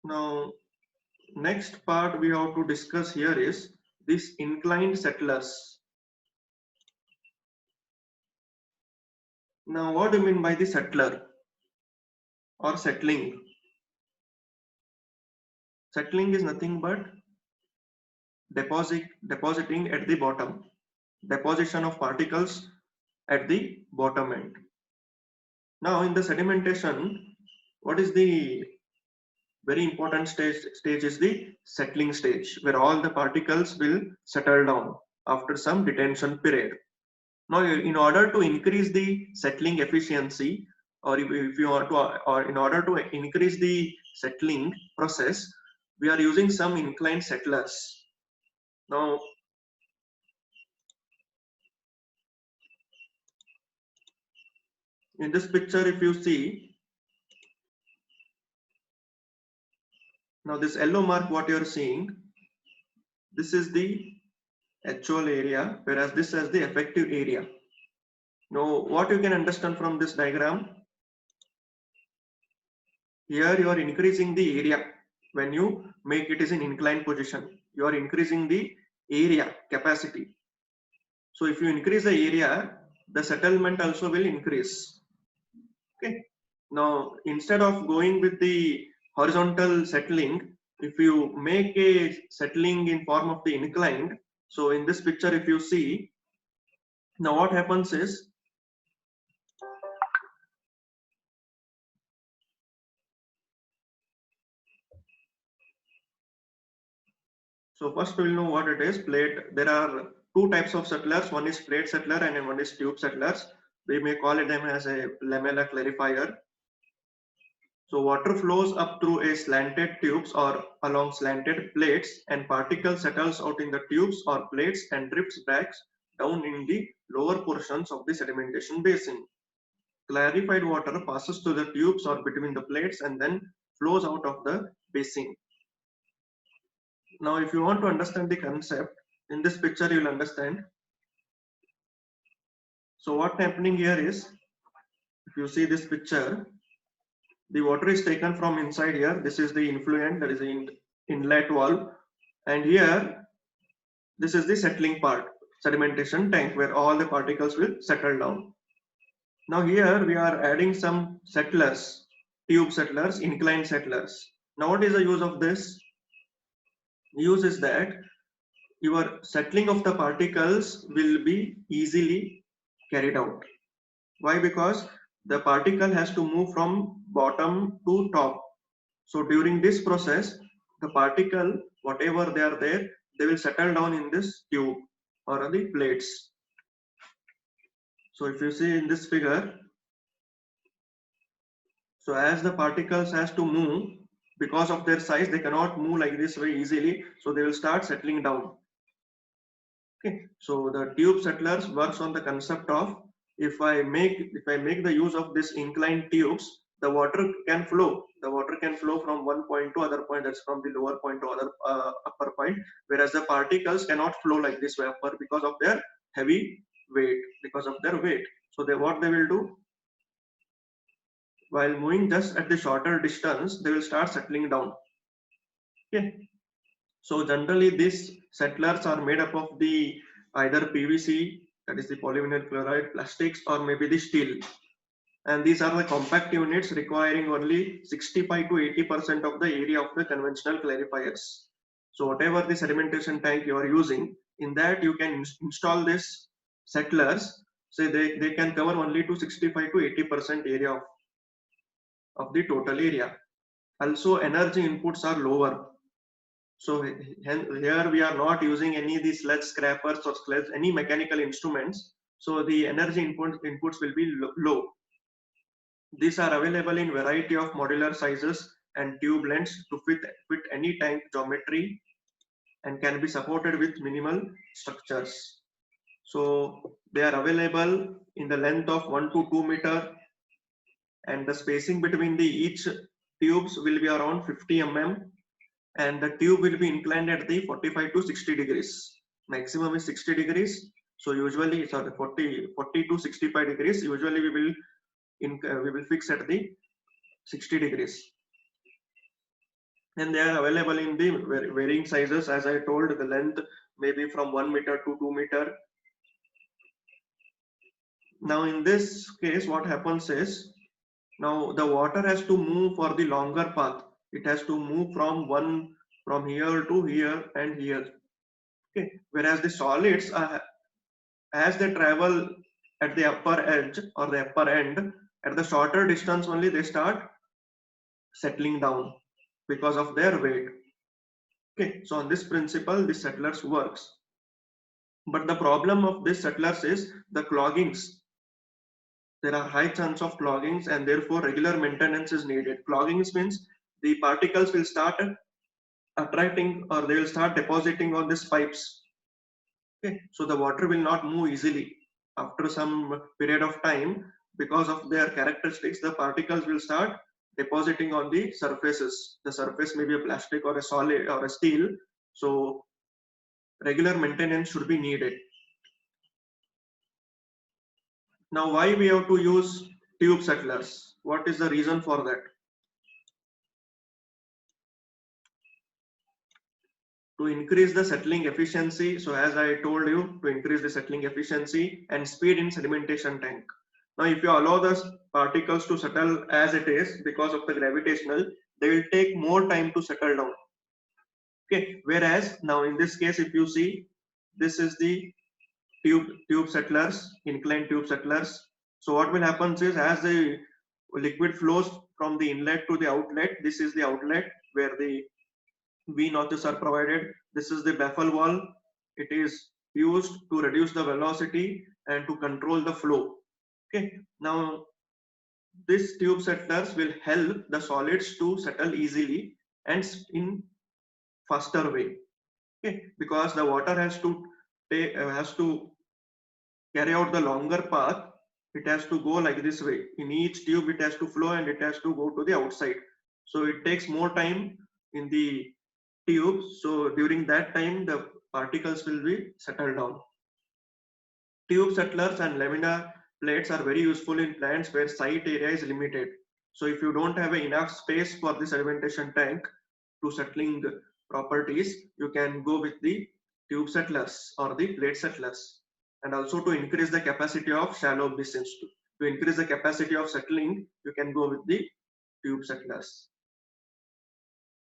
Now, next part we have to discuss here is this inclined settlers. Now, what do you mean by the settler or settling? Settling is nothing but depositing at the bottom, deposition of particles at the bottom end. Now, in the sedimentation, what is the very important stage is the settling stage, where all the particles will settle down after some detention period. Now, in order to increase the settling efficiency, or if you want to, or in order to increase the settling process, we are using some inclined settlers. Now, in this picture, if you see, now this yellow mark, what you are seeing, this is the actual area, whereas this is the effective area. Now, what you can understand from this diagram, here you are increasing the area. When you make it is in inclined position, you are increasing the area capacity. So if you increase the area, the settlement also will increase. Okay. Now, instead of going with the horizontal settling, if you make a settling in form of the inclined, so in this picture, if you see, now what happens is, so first we will know what it is. Plate. There are two types of settlers. One is plate settler and one is tube settlers. We may call it them as a lamella clarifier. So water flows up through a slanted tubes or along slanted plates, and particle settles out in the tubes or plates and drifts back down in the lower portions of the sedimentation basin. Clarified water passes through the tubes or between the plates and then flows out of the basin. Now, if you want to understand the concept, in this picture you will understand. So what's happening here is, if you see this picture, the water is taken from inside here. This is the influent, that is the inlet valve, and here this is the settling part, sedimentation tank, where all the particles will settle down. Now here we are adding some settlers, tube settlers, inclined settlers. Now what is the use of this? The use is that your settling of the particles will be easily carried out. Why? Because the particle has to move from bottom to top. So during this process, the particle, whatever they are there, they will settle down in this tube or the plates. So if you see in this figure, so as the particles has to move, because of their size, they cannot move like this very easily. So they will start settling down. Okay. So the tube settlers works on the concept of, if I make the use of this inclined tubes, the water can flow. The water can flow from one point to other point. That's from the lower point to other upper point. Whereas the particles cannot flow like this way upper because of their heavy weight. Because of their weight. So what they will do, while moving just at the shorter distance, they will start settling down. Okay. So generally these settlers are made up of the either PVC, that is the polyvinyl chloride, plastics, or maybe the steel. And these are the compact units requiring only 65 to 80% of the area of the conventional clarifiers. So whatever the sedimentation tank you are using, in that you can install this settlers. So they can cover only to 65 to 80% area of the total area. Also energy inputs are lower. So here we are not using any of these sludge scrapers or any mechanical instruments. So the energy inputs will be low. These are available in variety of modular sizes and tube lengths to fit any tank geometry and can be supported with minimal structures. So they are available in the length of 1 to 2 meter, and the spacing between each tubes will be around 50 mm, and the tube will be inclined at the 45 to 60 degrees. Maximum is 60 degrees. So usually, sorry, 40 to 65 degrees. Usually we will fix at the 60 degrees. and they are available in the varying sizes. As I told, the length maybe from 1 meter to 2 meter. Now in this case, what happens is, now the water has to move for the longer path. It has to move from here to here and here. Okay. Whereas the solids are, as they travel at the upper edge or the upper end, at the shorter distance only they start settling down because of their weight. Okay, so on this principle, the settlers works. But the problem of this settlers is the cloggings. There are high chance of cloggings, and therefore regular maintenance is needed. Cloggings means the particles will start attracting, or they will start depositing on these pipes. Okay, so the water will not move easily. After some period of time, because of their characteristics, the particles will start depositing on the surfaces. The surface may be a plastic or a solid or a steel. So regular maintenance should be needed. Now, why we have to use tube settlers? What is the reason for that? To increase the settling efficiency. So as I told you, to increase the settling efficiency and speed in sedimentation tank. Now, if you allow the particles to settle as it is because of the gravitational, they will take more time to settle down. Okay. Whereas now in this case, if you see, this is the tube settlers, inclined tube settlers. So what will happen is, as the liquid flows from the inlet to the outlet, this is the outlet where the V notches are provided. This is the baffle valve. It is used to reduce the velocity and to control the flow. Okay. Now, this tube settlers will help the solids to settle easily and in faster way. Okay. Because the water has to carry out the longer path. It has to go like this way. In each tube, it has to flow and it has to go to the outside. So it takes more time in the tube. So during that time, the particles will be settled down. Tube settlers and laminar plates are very useful in plants where site area is limited. So if you don't have enough space for the sedimentation tank to settling properties, you can go with the tube settlers or the plate settlers. And also to increase the capacity of shallow basins. To increase the capacity of settling, you can go with the tube settlers.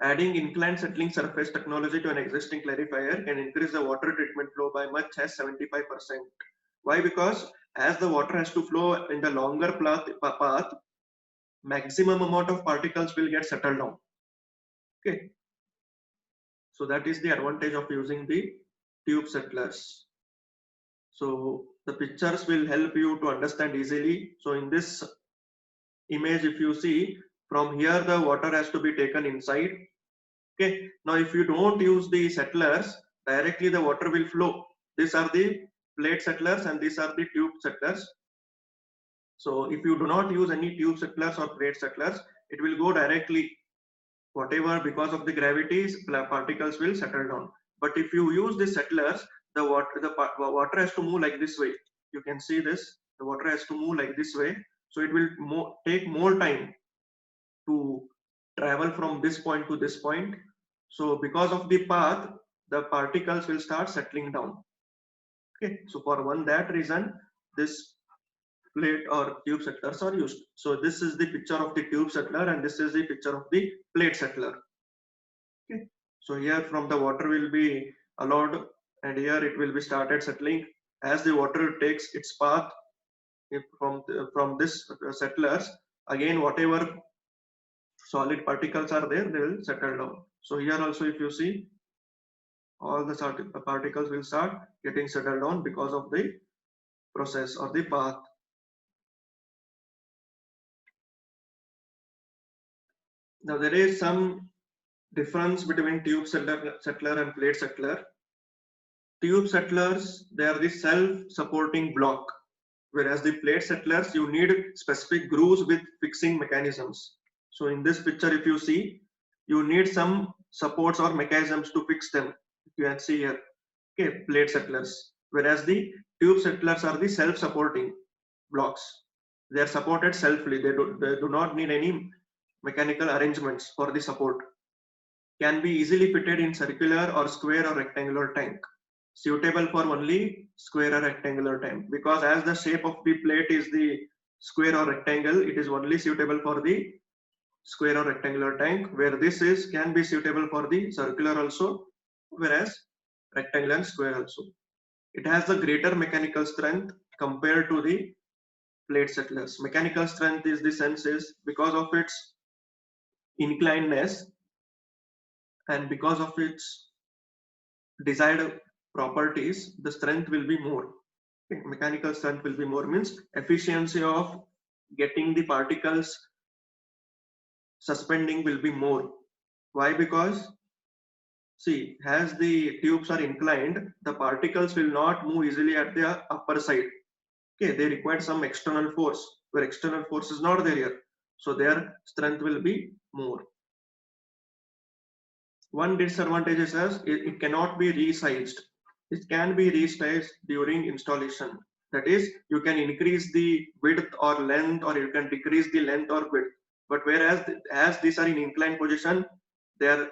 Adding inclined settling surface technology to an existing clarifier can increase the water treatment flow by much as 75%. Why? Because as the water has to flow in the longer path, maximum amount of particles will get settled down. Okay. So that is the advantage of using the tube settlers. So the pictures will help you to understand easily. So in this image, if you see, from here the water has to be taken inside. Okay. Now if you don't use the settlers, directly the water will flow. These are the plate settlers and these are the tube settlers. So if you do not use any tube settlers or plate settlers, it will go directly, whatever, because of the gravity, particles will settle down. But if you use the settlers, the water has to move like this way. You can see this, the water has to move like this way. So it will take more time to travel from this point to this point. So because of the path, the particles will start settling down. Okay, so for that reason, this plate or tube settlers are used. So this is the picture of the tube settler and this is the picture of the plate settler. Okay, so here from the water will be allowed and here it will be started settling. As the water takes its path from this settlers, again whatever solid particles are there, they will settle down. So here also if you see, all the particles will start getting settled down because of the process or the path. Now there is some difference between tube settler and plate settler. Tube settlers, they are the self-supporting block, whereas the plate settlers, you need specific grooves with fixing mechanisms. So in this picture, if you see, you need some supports or mechanisms to fix them. You can see here, okay, plate settlers, whereas the tube settlers are the self-supporting blocks. They are supported selfly. They do not need any mechanical arrangements for the support. can be easily fitted in circular or square or rectangular tank, suitable for only square or rectangular tank, because as the shape of the plate is the square or rectangle, it is only suitable for the square or rectangular tank, where this is can be suitable for the circular also, whereas rectangle and square also. It has the greater mechanical strength compared to the plate settlers. Mechanical strength is the sense is because of its inclinedness and because of its desired properties, the strength will be more. Okay, mechanical strength will be more means efficiency of getting the particles suspending will be more. Why? Because see, as the tubes are inclined, the particles will not move easily at the upper side. Okay, they require some external force, where external force is not there here. So their strength will be more. One disadvantage is as it cannot be resized. It can be resized during installation. That is, you can increase the width or length, or you can decrease the length or width. But whereas as these are in inclined position, their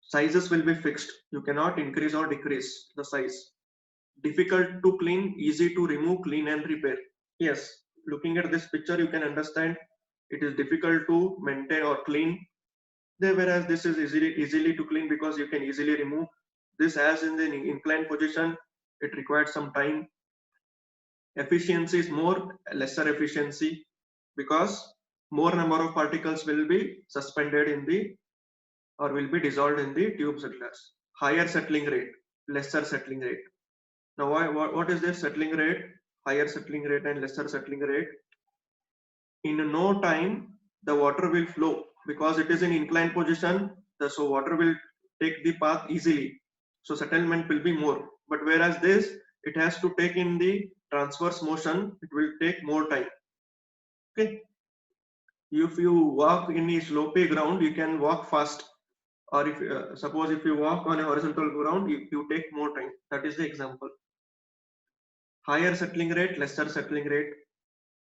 sizes will be fixed. You cannot increase or decrease the size. Difficult to clean, easy to remove, clean and repair. Yes, looking at this picture, you can understand it is difficult to maintain or clean. There, whereas this is easily to clean because you can easily remove. This as in the inclined position, it requires some time. Efficiency is more, lesser efficiency because more number of particles will be suspended in the or will be dissolved in the tube settlers. Higher settling rate, lesser settling rate. Now, what is this settling rate? Higher settling rate and lesser settling rate. In no time, the water will flow because it is in inclined position. So water will take the path easily. So settlement will be more. But whereas this, it has to take in the transverse motion, it will take more time. Okay. If you walk in a slopy ground, you can walk fast. Or if suppose if you walk on a horizontal ground, you take more time. That is the example. Higher settling rate, lesser settling rate,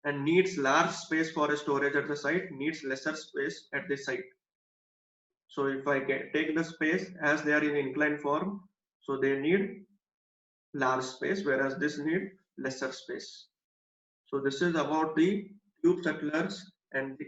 and needs large space for a storage at the site, needs lesser space at the site. So if I take the space as they are in inclined form, so they need large space, whereas this need lesser space. So this is about the tube settlers and the